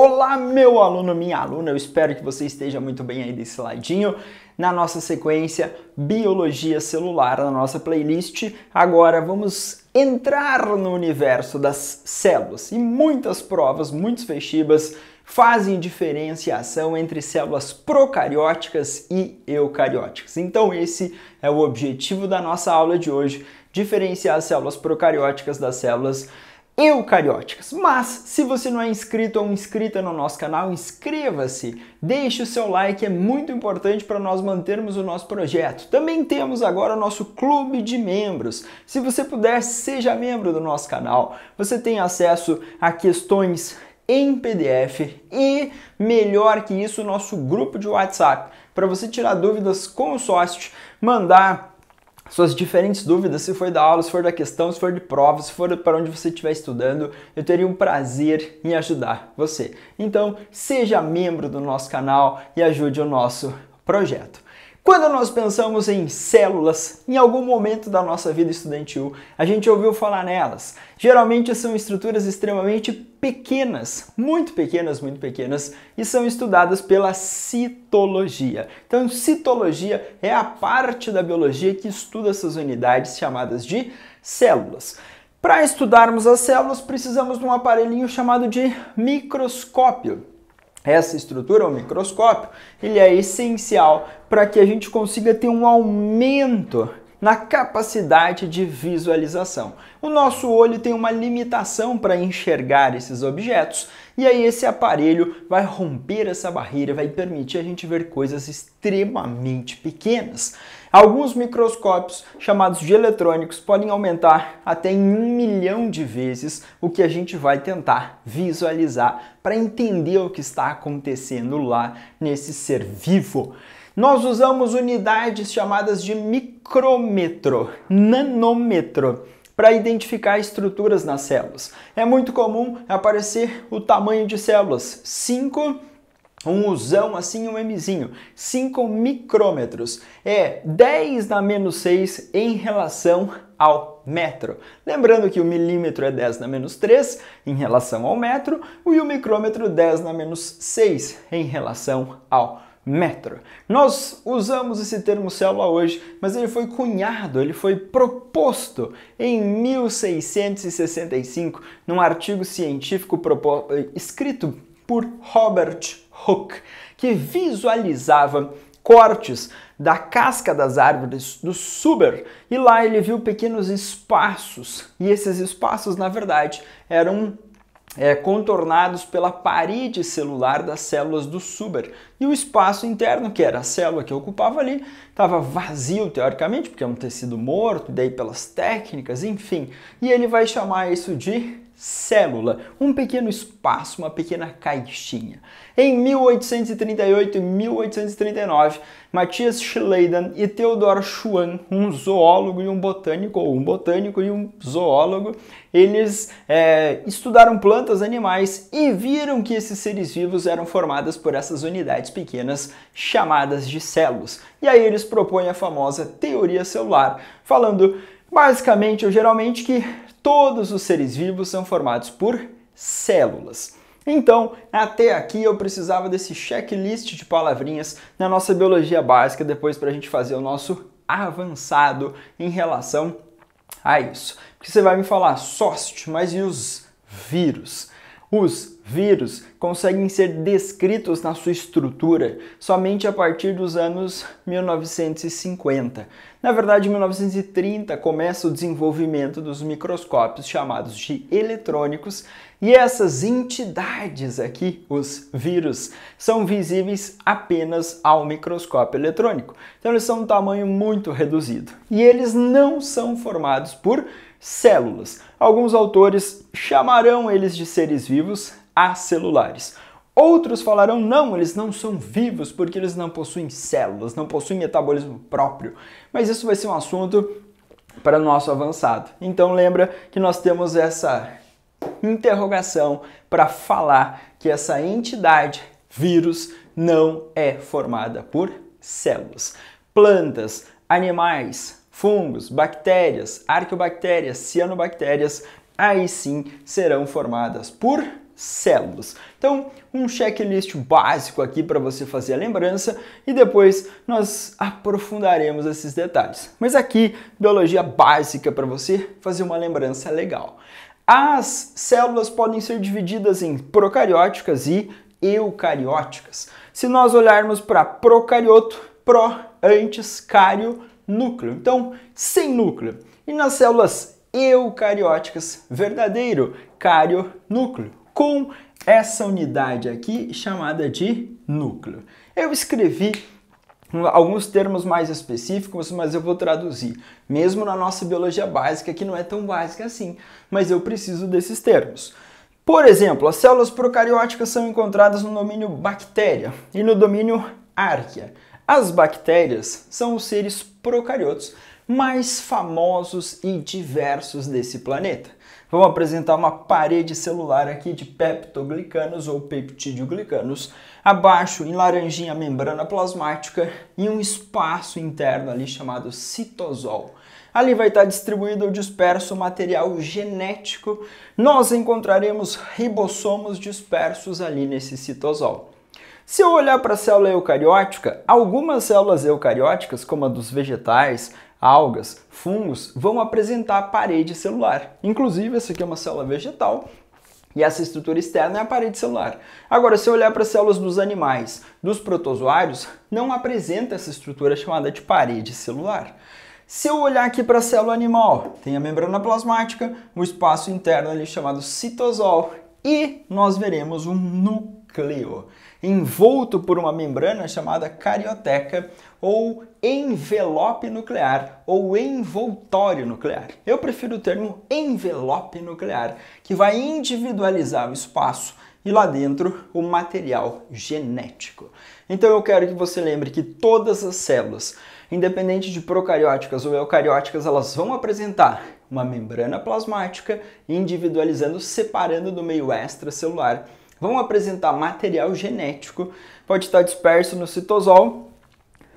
Olá, meu aluno, minha aluna, eu espero que você esteja muito bem aí desse ladinho. Na nossa sequência Biologia Celular, na nossa playlist, agora vamos entrar no universo das células. E muitas provas, muitos vestibas fazem diferenciação entre células procarióticas e eucarióticas. Então esse é o objetivo da nossa aula de hoje, diferenciar as células procarióticas das células eucarióticas. Mas se você não é inscrito ou inscrita no nosso canal, inscreva-se, deixe o seu like, é muito importante para nós mantermos o nosso projeto. Também temos agora o nosso clube de membros. Se você puder, seja membro do nosso canal. Você tem acesso a questões em PDF e, melhor que isso, o nosso grupo de WhatsApp, para você tirar dúvidas com o sócio, mandar suas diferentes dúvidas, se for da aula, se for da questão, se for de prova, se for para onde você estiver estudando, eu teria um prazer em ajudar você. Então, seja membro do nosso canal e ajude o nosso projeto. Quando nós pensamos em células, em algum momento da nossa vida estudantil, a gente ouviu falar nelas. Geralmente são estruturas extremamente pequenas, muito pequenas, e são estudadas pela citologia. Então, citologia é a parte da biologia que estuda essas unidades chamadas de células. Para estudarmos as células, precisamos de um aparelhinho chamado de microscópio. Essa estrutura, o microscópio, ele é essencial para que a gente consiga ter um aumento na capacidade de visualização. O nosso olho tem uma limitação para enxergar esses objetos e aí esse aparelho vai romper essa barreira, vai permitir a gente ver coisas extremamente pequenas. Alguns microscópios, chamados de eletrônicos, podem aumentar até em 1 milhão de vezes o que a gente vai tentar visualizar para entender o que está acontecendo lá nesse ser vivo. Nós usamos unidades chamadas de micrômetro, nanômetro, para identificar estruturas nas células. É muito comum aparecer o tamanho de células, 5, um Uzão assim, um Mzinho, 5 micrômetros, é 10 na menos 6 em relação ao metro. Lembrando que o milímetro é 10 na menos 3 em relação ao metro e o micrômetro 10 na menos 6 em relação ao metro. Nós usamos esse termo célula hoje, mas ele foi cunhado, ele foi proposto em 1665 num artigo científico escrito por Robert Hooke, que visualizava cortes da casca das árvores do Suber e lá ele viu pequenos espaços e esses espaços na verdade eram contornados pela parede celular das células do Suber. E o espaço interno, que era a célula que ocupava ali, estava vazio teoricamente, porque é um tecido morto, daí pelas técnicas, enfim. E ele vai chamar isso de célula, um pequeno espaço, uma pequena caixinha. Em 1838 e 1839, Matthias Schleiden e Theodor Schwann, um zoólogo e um botânico, ou um botânico e um zoólogo, eles estudaram plantas, animais e viram que esses seres vivos eram formados por essas unidades pequenas chamadas de células. E aí eles propõem a famosa teoria celular, falando basicamente ou geralmente que todos os seres vivos são formados por células. Então, até aqui eu precisava desse checklist de palavrinhas na nossa biologia básica, depois para a gente fazer o nosso avançado em relação a isso. Porque você vai me falar, sócio, mas e os vírus? Os vírus conseguem ser descritos na sua estrutura somente a partir dos anos 1950. Na verdade, em 1930 começa o desenvolvimento dos microscópios chamados de eletrônicos e essas entidades aqui, os vírus, são visíveis apenas ao microscópio eletrônico. Então eles são de um tamanho muito reduzido e eles não são formados por células. Alguns autores chamarão eles de seres vivos acelulares. Outros falarão, não, eles não são vivos porque eles não possuem células, não possuem metabolismo próprio. Mas isso vai ser um assunto para o nosso avançado. Então lembra que nós temos essa interrogação para falar que essa entidade, vírus, não é formada por células. Plantas, animais, fungos, bactérias, arqueobactérias, cianobactérias, aí sim serão formadas por células. Então, um checklist básico aqui para você fazer a lembrança e depois nós aprofundaremos esses detalhes. Mas aqui, biologia básica para você fazer uma lembrança legal. As células podem ser divididas em procarióticas e eucarióticas. Se nós olharmos para procarioto, pro, antes, cario, núcleo. Então, sem núcleo. E nas células eucarióticas, verdadeiro, cario, núcleo. Com essa unidade aqui chamada de núcleo. Eu escrevi alguns termos mais específicos, mas eu vou traduzir. Mesmo na nossa biologia básica, que não é tão básica assim, mas eu preciso desses termos. Por exemplo, as células procarióticas são encontradas no domínio bactéria e no domínio árquea. As bactérias são os seres procariotos mais famosos e diversos desse planeta. Vamos apresentar uma parede celular aqui de peptoglicanos ou peptidioglicanos. Abaixo, em laranjinha, a membrana plasmática e um espaço interno ali chamado citosol. Ali vai estar distribuído ou disperso o material genético. Nós encontraremos ribossomos dispersos ali nesse citosol. Se eu olhar para a célula eucariótica, algumas células eucarióticas, como a dos vegetais, algas, fungos, vão apresentar a parede celular. Inclusive, essa aqui é uma célula vegetal e essa estrutura externa é a parede celular. Agora, se eu olhar para as células dos animais, dos protozoários, não apresenta essa estrutura chamada de parede celular. Se eu olhar aqui para a célula animal, tem a membrana plasmática, um espaço interno ali chamado citosol e nós veremos um núcleo envolto por uma membrana chamada carioteca ou envelope nuclear ou envoltório nuclear. Eu prefiro o termo envelope nuclear, que vai individualizar o espaço e lá dentro o material genético. Então eu quero que você lembre que todas as células, independente de procarióticas ou eucarióticas, elas vão apresentar uma membrana plasmática individualizando, separando do meio extracelular. Vão apresentar material genético, pode estar disperso no citosol,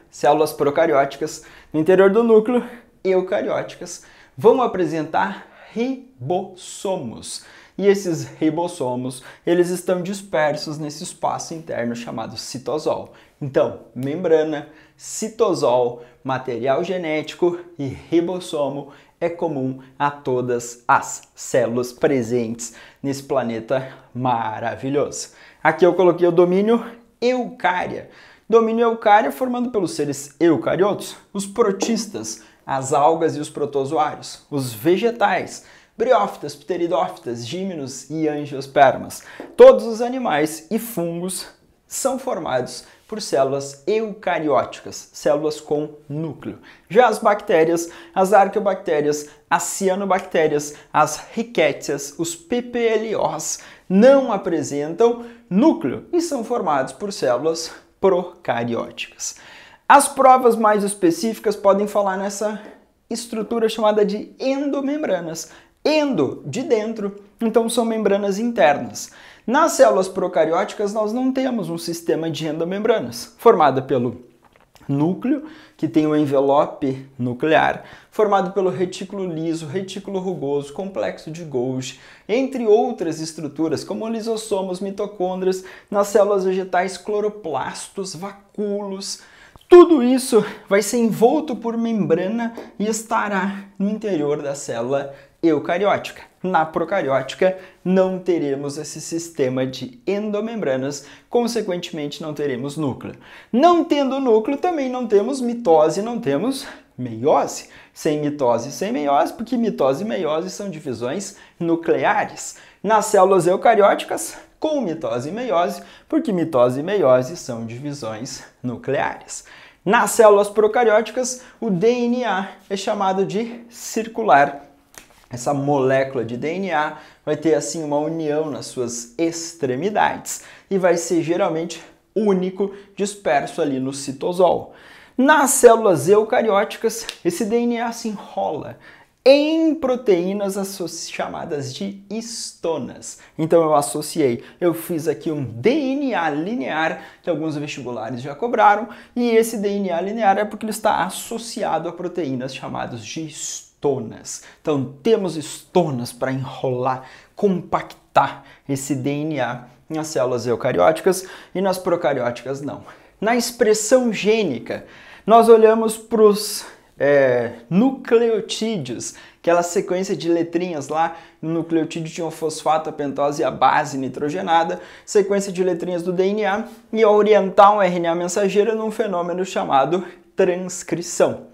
células procarióticas, no interior do núcleo, eucarióticas, vão apresentar ribossomos. E esses ribossomos, eles estão dispersos nesse espaço interno chamado citosol. Então, membrana, citosol, material genético e ribossomo é comum a todas as células presentes nesse planeta maravilhoso. Aqui eu coloquei o domínio eucária. Domínio eucária formando pelos seres eucariotos, os protistas, as algas e os protozoários, os vegetais, briófitas, pteridófitas, gímenos e angiospermas. Todos os animais e fungos são formados por células eucarióticas, células com núcleo. Já as bactérias, as arqueobactérias, as cianobactérias, as rickétsias, os PPLOs não apresentam núcleo e são formados por células procarióticas. As provas mais específicas podem falar nessa estrutura chamada de endomembranas. Endo, de dentro, então são membranas internas. Nas células procarióticas nós não temos um sistema de endomembranas, formada pelo núcleo, que tem o envelope nuclear, formado pelo retículo liso, retículo rugoso, complexo de Golgi, entre outras estruturas como lisossomos, mitocôndrias, nas células vegetais cloroplastos, vacúolos. Tudo isso vai ser envolto por membrana e estará no interior da célula eucariótica. Na procariótica não teremos esse sistema de endomembranas, consequentemente não teremos núcleo. Não tendo núcleo também não temos mitose, não temos meiose. Sem mitose e sem meiose, porque mitose e meiose são divisões nucleares. Nas células eucarióticas, com mitose e meiose, porque mitose e meiose são divisões nucleares. Nas células procarióticas, o DNA é chamado de circular. Essa molécula de DNA vai ter assim uma união nas suas extremidades e vai ser geralmente único, disperso ali no citosol. Nas células eucarióticas, esse DNA se enrola em proteínas chamadas de histonas. Então eu fiz aqui um DNA linear, que alguns vestibulares já cobraram, e esse DNA linear é porque ele está associado a proteínas chamadas de histonas. Então temos histonas para enrolar, compactar tá esse DNA nas células eucarióticas e nas procarióticas não. Na expressão gênica, nós olhamos para os nucleotídeos, aquela sequência de letrinhas lá. No nucleotídeo tinha o fosfato, a pentose e a base nitrogenada, sequência de letrinhas do DNA, e orientar um RNA mensageiro num fenômeno chamado transcrição.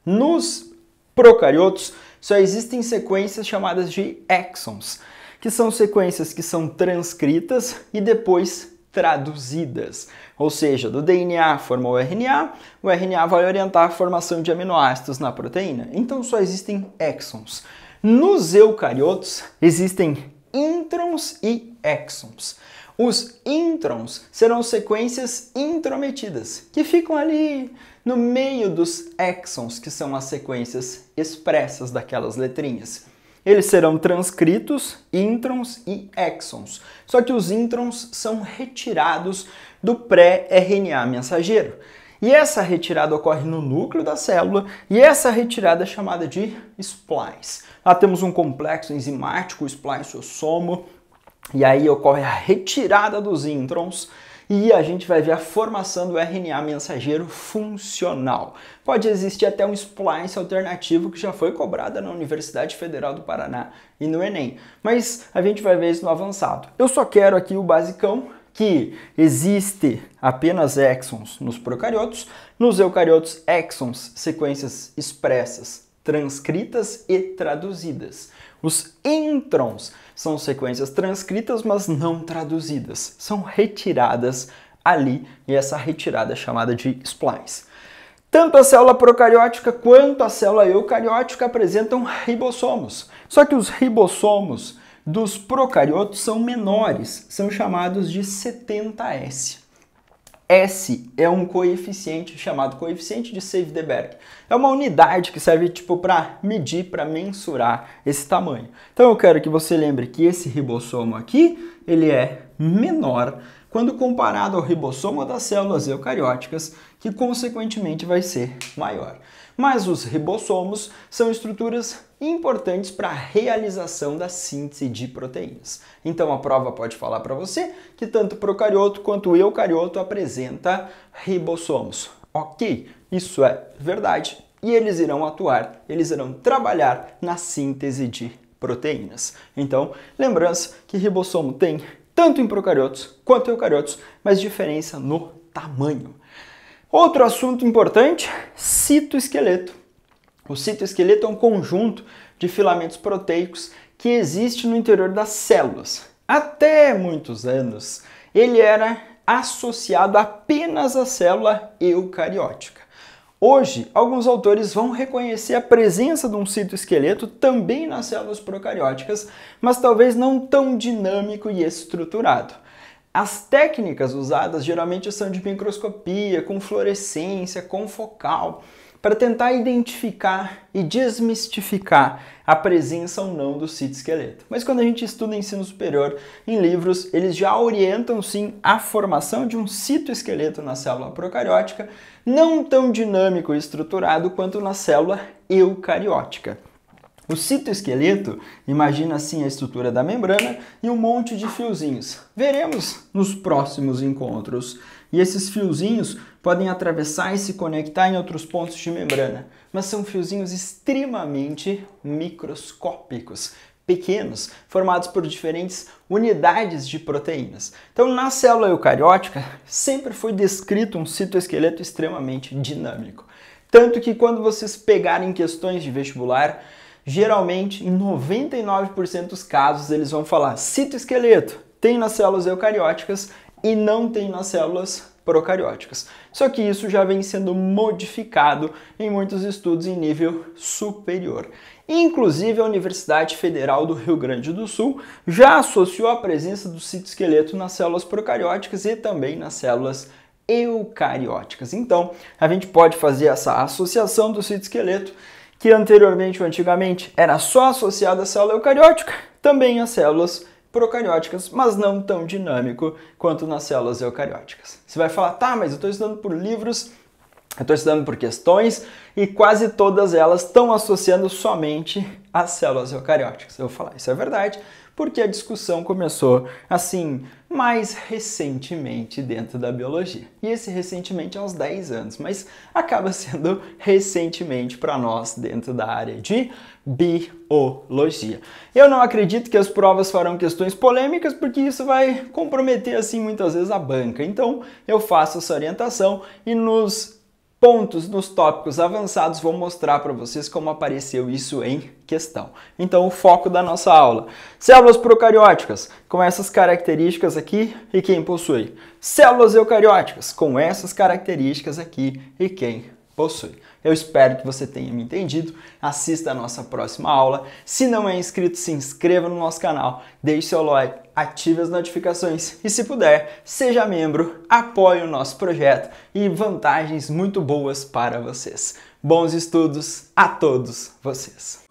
Nos procariotos só existem sequências chamadas de exons, que são sequências que são transcritas e depois traduzidas. Ou seja, do DNA formou o RNA vai orientar a formação de aminoácidos na proteína. Então só existem exons. Nos eucariotos existem introns e exons. Os introns serão sequências intrometidas, que ficam ali no meio dos exons, que são as sequências expressas daquelas letrinhas. Eles serão transcritos, introns e exons. Só que os introns são retirados do pré-RNA mensageiro. E essa retirada ocorre no núcleo da célula, e essa retirada é chamada de splice. Lá temos um complexo enzimático, o spliceossomo, e aí ocorre a retirada dos introns, e a gente vai ver a formação do RNA mensageiro funcional. Pode existir até um splice alternativo que já foi cobrado na Universidade Federal do Paraná e no Enem, mas a gente vai ver isso no avançado. Eu só quero aqui o basicão, que existe apenas exons nos procariotos, nos eucariotos exons, sequências expressas, transcritas e traduzidas. Os introns são sequências transcritas, mas não traduzidas. São retiradas ali, e essa retirada é chamada de splice. Tanto a célula procariótica quanto a célula eucariótica apresentam ribossomos. Só que os ribossomos dos procariotos são menores, são chamados de 70S. S é um coeficiente chamado coeficiente de Save-de-Berg. É uma unidade que serve para medir, para mensurar esse tamanho. Então eu quero que você lembre que esse ribossomo aqui, ele é menor quando comparado ao ribossomo das células eucarióticas, que consequentemente vai ser maior. Mas os ribossomos são estruturas importantes para a realização da síntese de proteínas. Então a prova pode falar para você que tanto o procarioto quanto o eucarioto apresenta ribossomos. Ok, isso é verdade. E eles irão atuar, eles irão trabalhar na síntese de proteínas. Então, lembrança que ribossomo tem tanto em procariotos quanto em eucariotos, mas diferença no tamanho. Outro assunto importante, citoesqueleto. O citoesqueleto é um conjunto de filamentos proteicos que existe no interior das células. Até muitos anos, ele era associado apenas à célula eucariótica. Hoje, alguns autores vão reconhecer a presença de um citoesqueleto também nas células procarióticas, mas talvez não tão dinâmico e estruturado. As técnicas usadas geralmente são de microscopia, com fluorescência, com focal, para tentar identificar e desmistificar a presença ou não do citoesqueleto. Mas quando a gente estuda ensino superior, em livros, eles já orientam sim a formação de um citoesqueleto na célula procariótica, não tão dinâmico e estruturado quanto na célula eucariótica. O citoesqueleto, imagina assim a estrutura da membrana e um monte de fiozinhos. Veremos nos próximos encontros. E esses fiozinhos podem atravessar e se conectar em outros pontos de membrana, mas são fiozinhos extremamente microscópicos, pequenos, formados por diferentes unidades de proteínas. Então, na célula eucariótica, sempre foi descrito um citoesqueleto extremamente dinâmico. Tanto que quando vocês pegarem questões de vestibular, geralmente, em 99% dos casos, eles vão falar citoesqueleto tem nas células eucarióticas e não tem nas células procarióticas. Só que isso já vem sendo modificado em muitos estudos em nível superior. Inclusive, a Universidade Federal do Rio Grande do Sul já associou a presença do citoesqueleto nas células procarióticas e também nas células eucarióticas. Então, a gente pode fazer essa associação do citoesqueleto, que anteriormente ou antigamente era só associado à célula eucariótica, também às células procarióticas, mas não tão dinâmico quanto nas células eucarióticas. Você vai falar, tá, mas eu estou estudando por livros, eu estou estudando por questões e quase todas elas estão associando somente as células eucarióticas. Eu vou falar, isso é verdade, porque a discussão começou assim mais recentemente dentro da biologia. E esse recentemente é uns 10 anos, mas acaba sendo recentemente para nós dentro da área de biologia. Eu não acredito que as provas farão questões polêmicas, porque isso vai comprometer assim muitas vezes a banca. Então eu faço essa orientação e nos tópicos avançados, vou mostrar para vocês como apareceu isso em questão. Então, o foco da nossa aula: células procarióticas com essas características aqui e quem possui. Células eucarióticas com essas características aqui e quem possui. Eu espero que você tenha me entendido. Assista a nossa próxima aula. Se não é inscrito, se inscreva no nosso canal, deixe seu like, ative as notificações e, se puder, seja membro, apoie o nosso projeto e vantagens muito boas para vocês. Bons estudos a todos vocês!